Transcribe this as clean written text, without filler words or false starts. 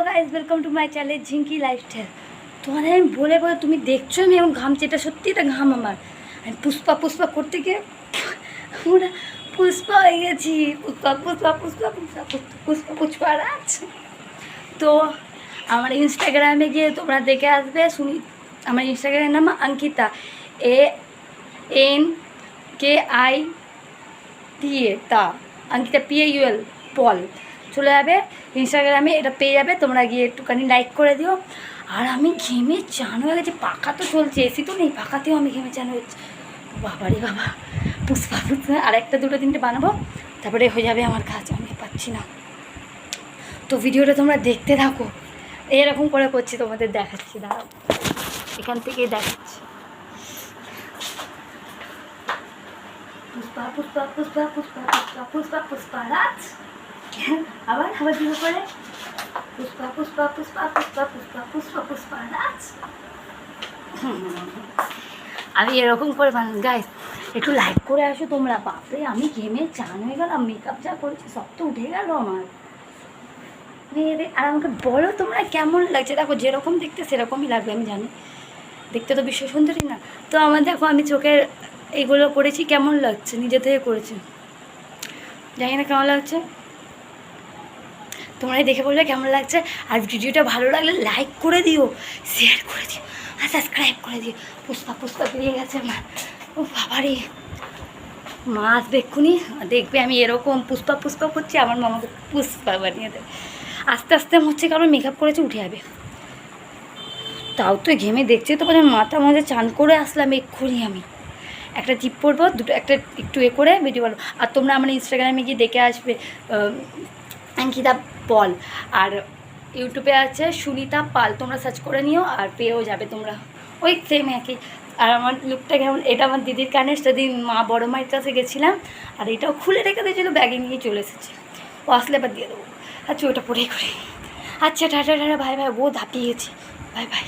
Guys, welcome to my channel Jhinki lifestyle. তোমাদের আমি বলে বলে তুমি দেখছো আমি এখন ঘামছি, এটা সত্যি এটা ঘাম আমার। আমি পুষ্পা পুষ্পা করতে গিয়ে আমরা পুষ্পা হয়ে গেছি, পুষ্পা পুষ্পা পুষ্পা পুষ্পা পুষ্পা পুষ্পা রাজ। তো আমার ইনস্টাগ্রামে গিয়ে তোমরা দেখে আসবে, শুনি আমার ইনস্টাগ্রামের নাম অঙ্কিতা, ANKITA, তা অঙ্কিতা PAUL পল। চলে যাবে ইনস্টাগ্রামে, এটা পেয়ে যাবে, তোমরা গিয়ে একটুখানি লাইক করে দিও। আর আমি ঘেমে চান হয়ে গেছে, পাখা তো চলছে, এসি তো নেই, পাখাতেও আমি ঘেমে চান হয়েছি। বাবারে বাবা, পুষ্পা পুষ্পা আর একটা দুটো তিনটে বানাবো, তারপরে হয়ে যাবে আমার কাজ। আমি পাচ্ছি না, তো ভিডিওটা তোমরা দেখতে থাকো। এরকম করে করছি, তোমাদের দেখাচ্ছি, দাঁড়াও এখান থেকেই দেখাচ্ছি। পুষ্পা পুষ্পা পুষ্পা পুষ্পা পুষ্পা পুষ্পা পুষ্পা রাজ। আবার আবার দিকে করে পুষ্পা পুষ্পা পুষ্পা পুষ্পা পুষ্পা পুষ্পা পুষ্পা রাজ। আমি এরকম করে বানাই। গাইস একটু লাইক করে আসো তোমরা। বাপরে আমি ঘেমে চান হয়ে গেলাম, মেকআপ যা করেছি সব তো উঠে গেল আমার। আর আমাকে বলো তোমরা কেমন লাগছে। দেখো যেরকম দেখতে সেরকমই লাগবে, আমি জানি দেখতে তো বিশ্ব সুন্দরী না। তো আমার দেখো আমি চোখের এইগুলো করেছি, কেমন লাগছে, নিজে থেকে করেছি, জানি না কেমন লাগছে, তোমরাই দেখে বলবে কেমন লাগছে। আর ভিডিওটা ভালো লাগলে লাইক করে দিও, শেয়ার করে দিও আর সাবস্ক্রাইব করে দিও। পুষ্পা পুষ্পা বেরিয়ে গেছে আমার। ও বাবারে, মা আসবে এক্ষুনি, দেখবে আমি এরকম পুষ্পা পুষ্পা করছি, আমার মামাকে পুষ্পা বানিয়ে দেবে। আস্তে আস্তে হচ্ছে, কারণ মেকআপ করেছে উঠে যাবে। তাও তো ঘেমে দেখছে তো, মাথা মাঝে চান করে আসলাম এক্ষুনি। আমি একটা টিপ পরবো, দুটো একটা একটু করে ভিডিও বানাবো। আর তোমরা আমার ইনস্টাগ্রামে গিয়ে দেখে আসবে অঙ্কিতা পল, আর ইউটিউবে আছে সুনিতা পাল, তোমরা সার্চ করে নিও আর পেয়েও যাবে তোমরা, ওই সেম একই। আর আমার লুকটা কেমন, এটা আমার দিদির কানে সেদিন মা বড়ো মায়ের কাছে গেছিলাম, আর এটাও খুলে রেখে দিয়েছিলো, ব্যাগে নিয়ে চলে এসেছে। ও আসলে এবার দিয়ে দেবো। আচ্ছা ওটা পরেই করে। আচ্ছা টাটা টাটা, ভাই ভাই, ও ধাপিয়ে গেছি, বাই বাই।